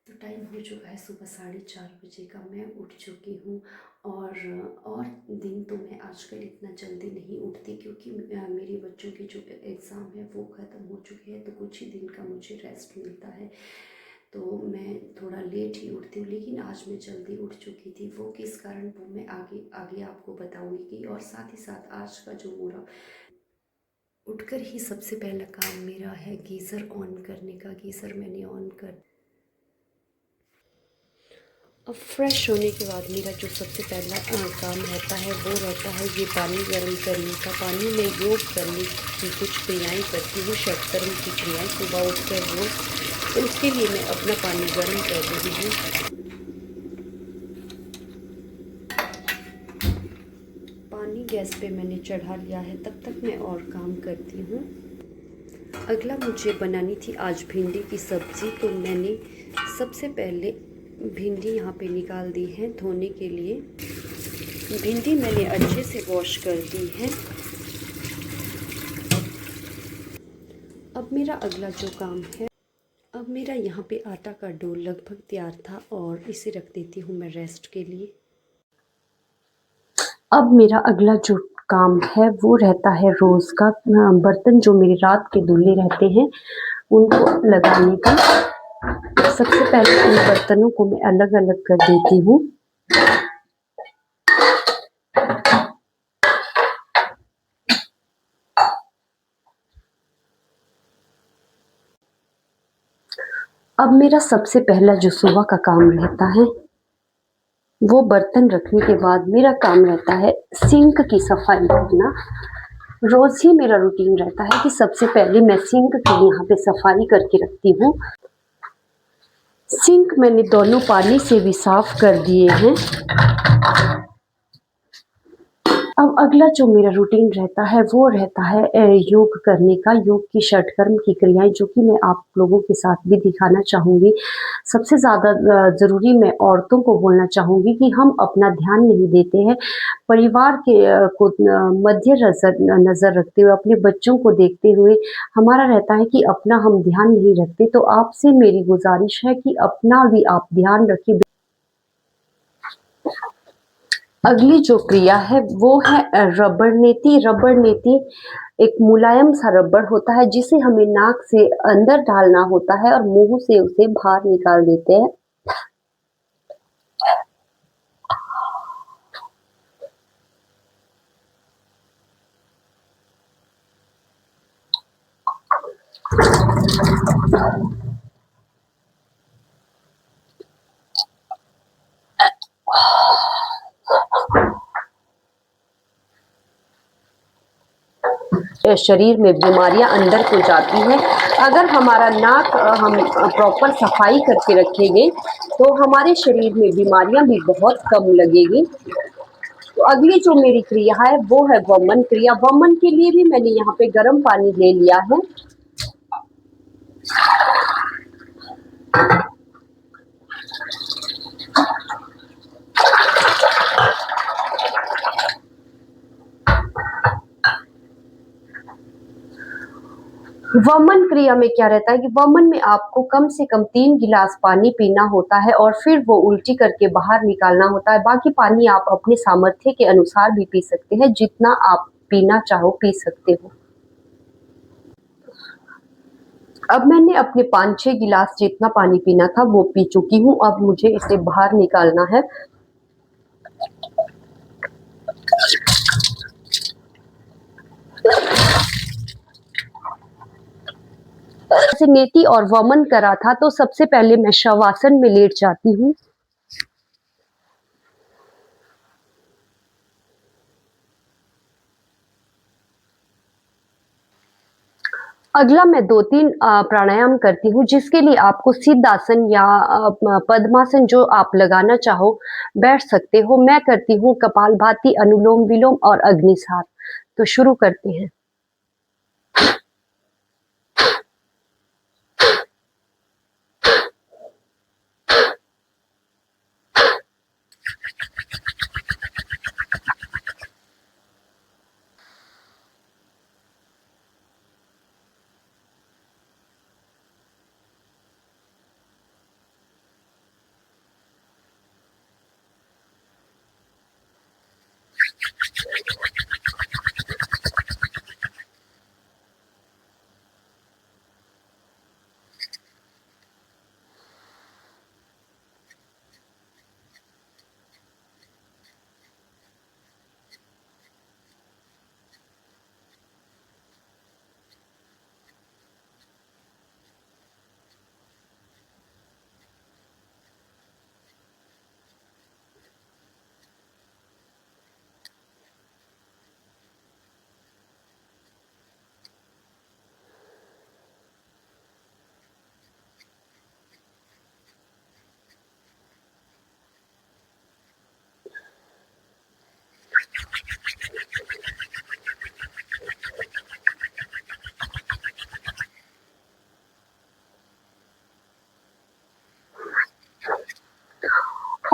तो टाइम हो चुका है सुबह 4:30 बजे का। मैं उठ चुकी हूँ। और दिन तो मैं आजकल इतना जल्दी नहीं उठती, क्योंकि मेरे बच्चों के जो एग्ज़ाम है वो ख़त्म हो चुके हैं, तो कुछ ही दिन का मुझे रेस्ट मिलता है। तो मैं थोड़ा लेट ही उठती हूँ, लेकिन आज मैं जल्दी उठ चुकी थी। वो किस कारण, वो मैं आगे आगे आपको बताऊँगी। और साथ ही साथ आज का जो मेरा उठकर ही सबसे पहला काम मेरा है गीज़र ऑन करने का। गीज़र मैंने ऑन कर। अब फ्रेश होने के बाद मेरा जो सबसे पहला काम रहता है वो रहता है ये पानी गर्म करने का। पानी में योग करने की कुछ क्रियाएं करती हूँ, षटकर्म की क्रियाएं सुबह उठकर रोज। तो उसके लिए मैं अपना पानी गर्म कर रही हूँ। पानी गैस पे मैंने चढ़ा लिया है, तब तक मैं और काम करती हूँ। अगला मुझे बनानी थी आज भिंडी की सब्ज़ी। तो मैंने सबसे पहले भिंडी यहाँ पे निकाल दी है धोने के लिए। भिंडी मैंने अच्छे से वॉश कर दी है। अब मेरा अगला जो काम है, अब मेरा यहाँ पे आटा का डो लगभग तैयार था और इसे रख देती हूँ मैं रेस्ट के लिए। अब मेरा अगला जो काम है वो रहता है रोज़ का बर्तन जो मेरे रात के धुले रहते हैं उनको लगाने का। सबसे पहले इन बर्तनों को मैं अलग अलग कर देती हूँ। अब मेरा सबसे पहला जो सुबह का काम रहता है वो बर्तन रखने के बाद मेरा काम रहता है सिंक की सफाई करना। रोज ही मेरा रूटीन रहता है कि सबसे पहले मैं सिंक की यहाँ पे सफाई करके रखती हूँ। सिंक मैंने दोनों पानी से भी साफ कर दिए हैं। अब अगला जो मेरा रूटीन रहता है वो रहता है योग करने का। योग की षटकर्म की क्रियाएं जो कि मैं आप लोगों के साथ भी दिखाना चाहूँगी। सबसे ज़्यादा ज़रूरी मैं औरतों को बोलना चाहूँगी कि हम अपना ध्यान नहीं देते हैं। परिवार के को मध्य नज़र रखते हुए, अपने बच्चों को देखते हुए हमारा रहता है कि अपना हम ध्यान नहीं रखते। तो आपसे मेरी गुजारिश है कि अपना भी आप ध्यान रखें। अगली जो क्रिया है वो है रबड़ नेती। रबड़ नेती एक मुलायम सा रबड़ होता है जिसे हमें नाक से अंदर डालना होता है और मुंह से उसे बाहर निकाल देते हैं। शरीर में बीमारियां अंदर को जाती हैं। अगर हमारा नाक हम प्रॉपर सफाई करके रखेंगे तो हमारे शरीर में बीमारियां भी बहुत कम लगेगी। तो अगली जो मेरी क्रिया है वो है वमन क्रिया। वमन के लिए भी मैंने यहाँ पे गर्म पानी ले लिया है। वमन क्रिया में क्या रहता है कि वमन में आपको कम से कम 3 गिलास पानी पीना होता है और फिर वो उल्टी करके बाहर निकालना होता है। बाकी पानी आप अपने सामर्थ्य के अनुसार भी पी सकते हैं, जितना आप पीना चाहो पी सकते हो। अब मैंने अपने 5-6 गिलास जितना पानी पीना था वो पी चुकी हूँ। अब मुझे इसे बाहर निकालना है। जैसे नेति और वमन करा था तो सबसे पहले मैं शवासन में लेट जाती हूँ। अगला मैं 2-3 प्राणायाम करती हूँ, जिसके लिए आपको सिद्धासन या पद्मासन जो आप लगाना चाहो बैठ सकते हो। मैं करती हूँ कपालभाति, अनुलोम विलोम और अग्निसार। तो शुरू करते हैं।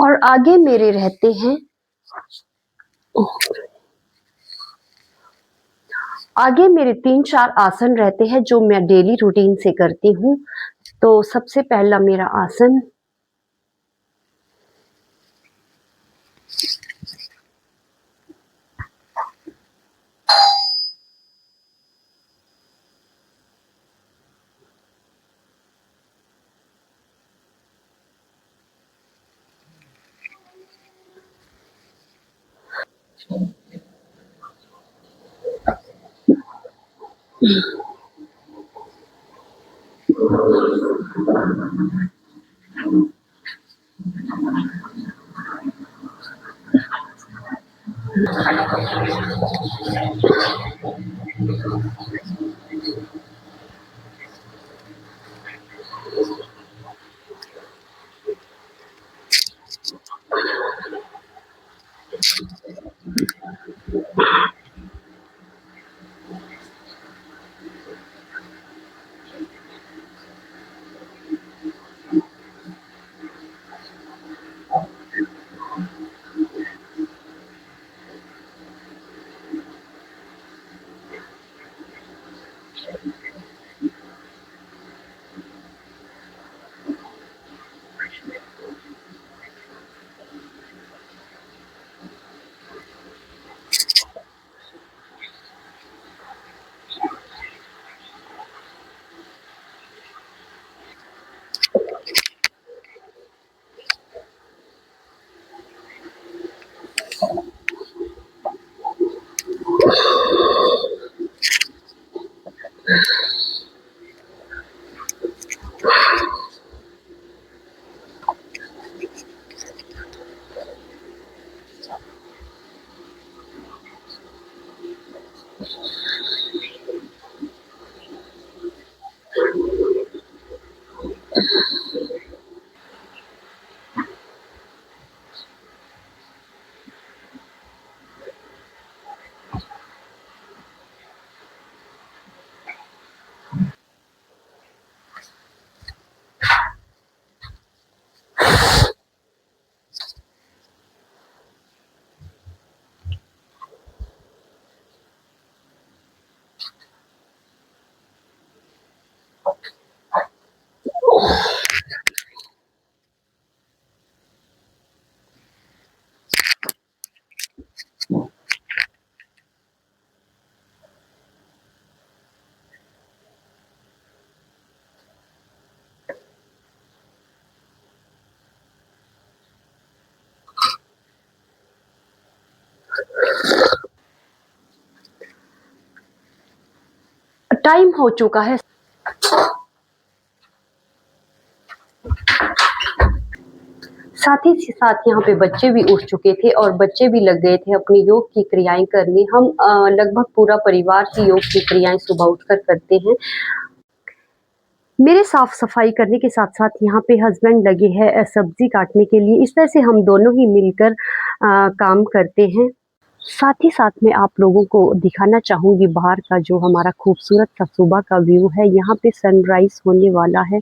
और आगे मेरे रहते हैं आगे मेरे 3-4 आसन रहते हैं जो मैं डेली रूटीन से करती हूँ। तो सबसे पहला मेरा आसन टाइम हो चुका है। साथ ही साथ यहाँ पे बच्चे भी उठ चुके थे और बच्चे भी लग गए थे अपनी योग की क्रियाएं करने। हम लगभग पूरा परिवार ही योग की क्रियाएं सुबह उठकर करते हैं। मेरे साफ सफाई करने के साथ साथ यहाँ पे हस्बैंड लगे हैं सब्जी काटने के लिए। इस तरह से हम दोनों ही मिलकर काम करते हैं। साथ ही साथ में आप लोगों को दिखाना चाहूँगी बाहर का जो हमारा खूबसूरत सा सुबह का व्यू है। यहाँ पे सनराइज़ होने वाला है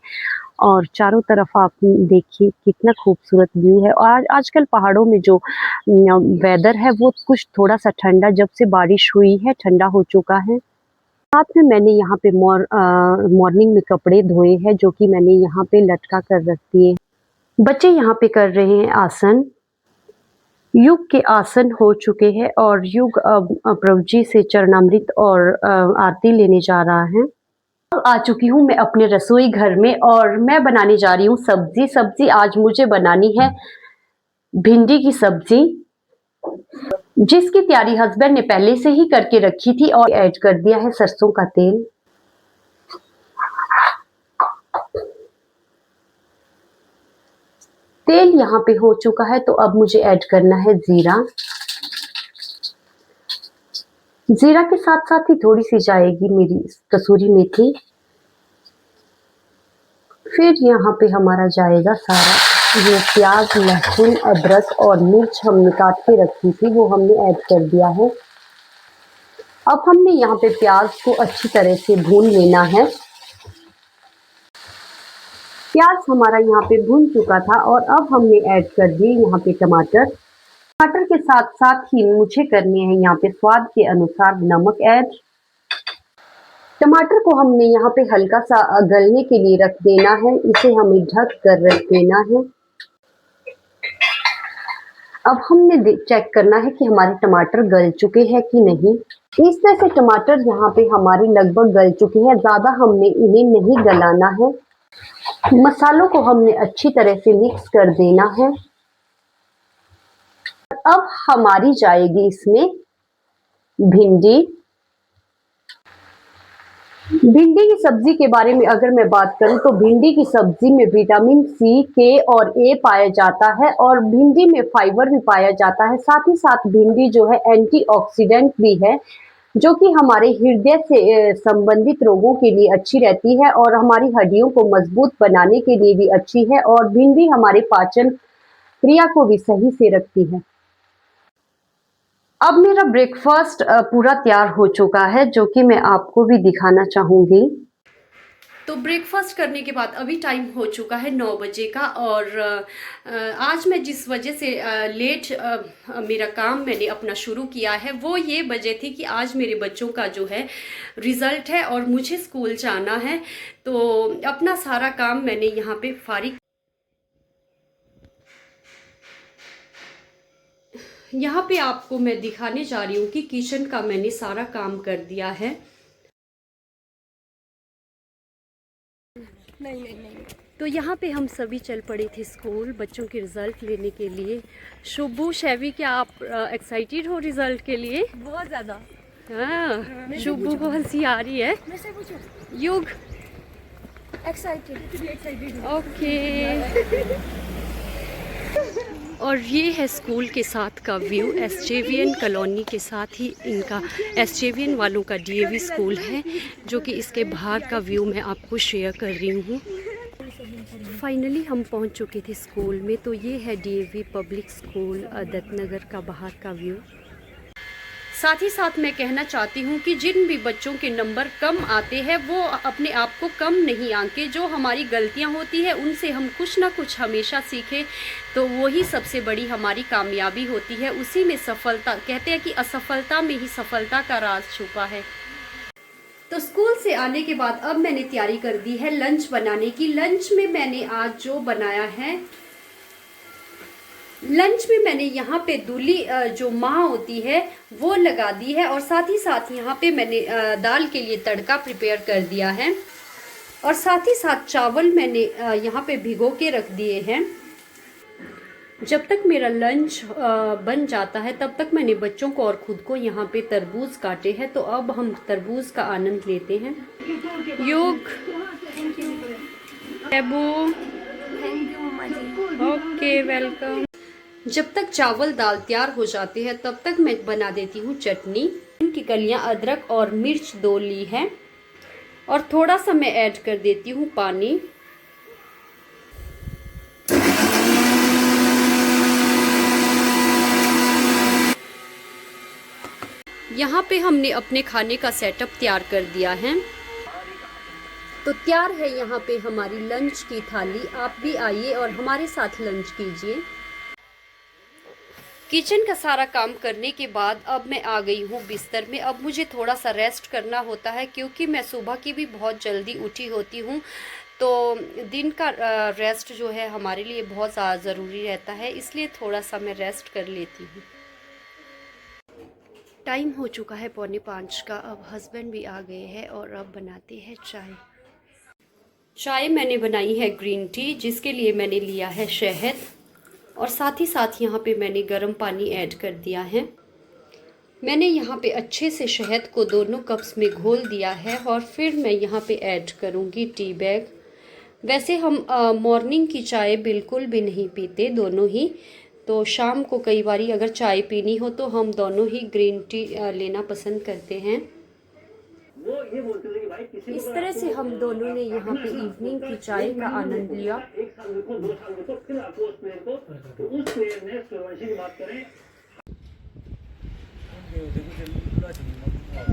और चारों तरफ आप देखिए कितना खूबसूरत व्यू है। और आजकल पहाड़ों में जो वेदर है वो कुछ थोड़ा-सा ठंडा, जब से बारिश हुई है ठंडा हो चुका है। साथ में मैंने यहाँ पे मॉर्निंग में कपड़े धोए हैं जो कि मैंने यहाँ पे लटका कर रख दिए। बच्चे यहाँ पे कर रहे हैं आसन। युग के आसन हो चुके हैं और युग अब प्रभु जी से चरणामृत और आरती लेने जा रहा है। अब आ चुकी हूँ मैं अपने रसोई घर में और मैं बनाने जा रही हूँ सब्जी। सब्जी आज मुझे बनानी है भिंडी की सब्जी, जिसकी तैयारी हस्बैंड ने पहले से ही करके रखी थी। और ऐड कर दिया है सरसों का तेल। तेल यहाँ पे हो चुका है तो अब मुझे ऐड करना है जीरा। जीरा के साथ साथ ही थोड़ी सी जाएगी मेरी कसूरी मेथी। फिर यहाँ पे हमारा जाएगा सारा ये प्याज, लहसुन, अदरक और मिर्च हमने काट के रखी थी वो हमने ऐड कर दिया है। अब हमने यहाँ पे प्याज को अच्छी तरह से भून लेना है। प्याज हमारा यहाँ पे भुन चुका था और अब हमने ऐड कर दिए यहाँ पे टमाटर। टमाटर के साथ साथ ही मुझे करने हैं यहाँ पे स्वाद के अनुसार नमक ऐड। टमाटर को हमने यहाँ पे हल्का सा गलने के लिए रख देना है, इसे हमें ढक कर रख देना है। अब हमने चेक करना है कि हमारे टमाटर गल चुके हैं कि नहीं। इस तरह से टमाटर यहाँ पे हमारे लगभग गल चुके हैं, ज़्यादा हमने इन्हें नहीं गलाना है। मसालों को हमने अच्छी तरह से मिक्स कर देना है। अब हमारी जाएगी इसमें भिंडी। भिंडी की सब्जी के बारे में अगर मैं बात करूं तो भिंडी की सब्जी में विटामिन सी, के और ए पाया जाता है और भिंडी में फाइबर भी पाया जाता है। साथ ही साथ भिंडी जो है एंटीऑक्सीडेंट भी है, जो कि हमारे हृदय से संबंधित रोगों के लिए अच्छी रहती है और हमारी हड्डियों को मजबूत बनाने के लिए भी अच्छी है और भिंडी हमारे पाचन क्रिया को भी सही से रखती है। अब मेरा ब्रेकफास्ट पूरा तैयार हो चुका है, जो कि मैं आपको भी दिखाना चाहूँगी। तो ब्रेकफास्ट करने के बाद अभी टाइम हो चुका है 9 बजे का और आज मैं जिस वजह से लेट मेरा काम मैंने अपना शुरू किया है वो ये वजह थी कि आज मेरे बच्चों का जो है रिज़ल्ट है और मुझे स्कूल जाना है। तो अपना सारा काम मैंने यहाँ पे फारिग, यहाँ पे आपको मैं दिखाने जा रही हूँ कि किचन का मैंने सारा काम कर दिया है। नहीं। तो यहाँ पे हम सभी चल पड़े थे स्कूल बच्चों के रिज़ल्ट लेने के लिए। शुभू, शैवी, क्या आप एक्साइटेड हो रिज़ल्ट के लिए? बहुत ज़्यादा। हाँ, शुभू को हंसी आ रही है। युग एक्साइटेड। ओके। और ये है स्कूल के साथ का व्यू, एसजेवीएन कॉलोनी के साथ ही इनका एसजेवीएन वालों का डीएवी स्कूल है, जो कि इसके बाहर का व्यू मैं आपको शेयर कर रही हूँ। फाइनली हम पहुँच चुके थे स्कूल में। तो ये है डीएवी पब्लिक स्कूल दत्तनगर का बाहर का व्यू। साथ ही साथ मैं कहना चाहती हूँ कि जिन भी बच्चों के नंबर कम आते हैं वो अपने आप को कम नहीं आंके। जो हमारी गलतियाँ होती है उनसे हम कुछ ना कुछ हमेशा सीखें, तो वही सबसे बड़ी हमारी कामयाबी होती है। उसी में सफलता, कहते हैं कि असफलता में ही सफलता का राज छुपा है। तो स्कूल से आने के बाद अब मैंने तैयारी कर दी है लंच बनाने की। लंच में मैंने आज जो बनाया है, लंच में मैंने यहाँ पे दूली जो माह होती है वो लगा दी है और साथ ही साथ यहाँ पे मैंने दाल के लिए तड़का प्रिपेयर कर दिया है और साथ ही साथ चावल मैंने यहाँ पे भिगो के रख दिए हैं। जब तक मेरा लंच बन जाता है तब तक मैंने बच्चों को और खुद को यहाँ पे तरबूज काटे हैं। तो अब हम तरबूज का आनंद लेते हैं। योग, ओके, वेलकम। जब तक चावल दाल तैयार हो जाते हैं तब तक मैं बना देती हूँ चटनी। इनकी कलियाँ अदरक और मिर्च 2 ली है और थोड़ा सा मैं ऐड कर देती हूँ पानी। यहाँ पे हमने अपने खाने का सेटअप तैयार कर दिया है। तो तैयार है यहाँ पे हमारी लंच की थाली। आप भी आइए और हमारे साथ लंच कीजिए। किचन का सारा काम करने के बाद अब मैं आ गई हूँ बिस्तर में। अब मुझे थोड़ा सा रेस्ट करना होता है क्योंकि मैं सुबह की भी बहुत जल्दी उठी होती हूँ। तो दिन का रेस्ट जो है हमारे लिए बहुत ज़्यादा ज़रूरी रहता है, इसलिए थोड़ा सा मैं रेस्ट कर लेती हूँ। टाइम हो चुका है 4:45 का। अब हस्बैंड भी आ गए हैं और अब बनाते हैं चाय। चाय मैंने बनाई है ग्रीन टी, जिसके लिए मैंने लिया है शहद और साथ ही साथ यहाँ पे मैंने गर्म पानी ऐड कर दिया है। मैंने यहाँ पे अच्छे से शहद को दोनों कप्स में घोल दिया है और फिर मैं यहाँ पे ऐड करूँगी टी बैग। वैसे हम मॉर्निंग की चाय बिल्कुल भी नहीं पीते दोनों ही, तो शाम को कई बारी अगर चाय पीनी हो तो हम दोनों ही ग्रीन टी लेना पसंद करते हैं। इस तरह से हम दोनों ने यहाँ पे इवनिंग की चाय का आनंद लिया।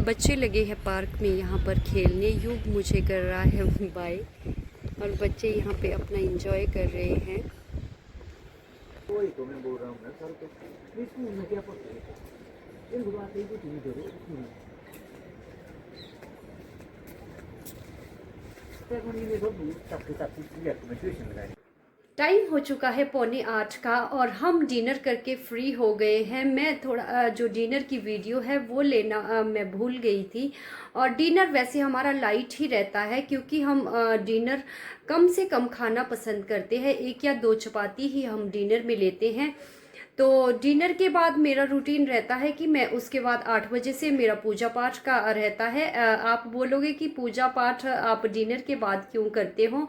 बच्चे लगे हैं पार्क में यहाँ पर खेलने। युग मुझे कर रहा है बाय। और बच्चे यहाँ पे अपना एंजॉय कर रहे हैं। वही तो मैं बोल रहा हूँ ना सर, तो स्कूल में क्या पढ़ते हैं? इन बात ही कुछ नहीं करो स्कूल में। टाइम हो चुका है 7:45 का और हम डिनर करके फ्री हो गए हैं। मैं थोड़ा जो डिनर की वीडियो है वो लेना मैं भूल गई थी। और डिनर वैसे हमारा लाइट ही रहता है क्योंकि हम डिनर कम से कम खाना पसंद करते हैं। 1 या 2 चपाती ही हम डिनर में लेते हैं। तो डिनर के बाद मेरा रूटीन रहता है कि मैं उसके बाद 8 बजे से मेरा पूजा पाठ का रहता है। आप बोलोगे कि पूजा पाठ आप डिनर के बाद क्यों करते हो?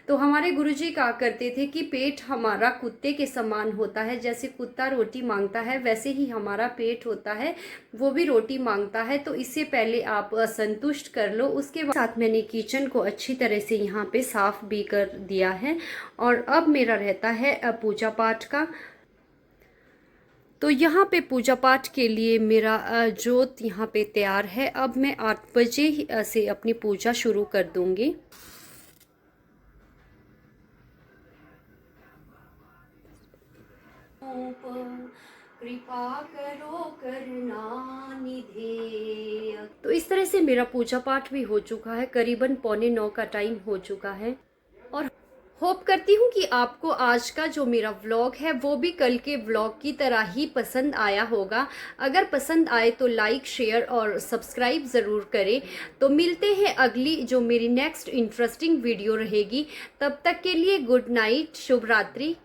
तो हमारे गुरुजी कहा करते थे कि पेट हमारा कुत्ते के समान होता है। जैसे कुत्ता रोटी मांगता है वैसे ही हमारा पेट होता है, वो भी रोटी मांगता है। तो इससे पहले आप संतुष्ट कर लो। उसके बाद साथ मैंने किचन को अच्छी तरह से यहाँ पे साफ भी कर दिया है। और अब मेरा रहता है पूजा पाठ का। तो यहाँ पे पूजा पाठ के लिए मेरा जोत यहाँ पे तैयार है। अब मैं 8 बजे से अपनी पूजा शुरू कर दूँगी। कृपा करो करुणा निधे। तो इस तरह से मेरा पूजा पाठ भी हो चुका है। करीबन 8:45 का टाइम हो चुका है। और होप करती हूँ कि आपको आज का जो मेरा व्लॉग है वो भी कल के व्लॉग की तरह ही पसंद आया होगा। अगर पसंद आए तो लाइक, शेयर और सब्सक्राइब ज़रूर करें। तो मिलते हैं अगली जो मेरी नेक्स्ट इंटरेस्टिंग वीडियो रहेगी। तब तक के लिए गुड नाइट, शुभ रात्रि।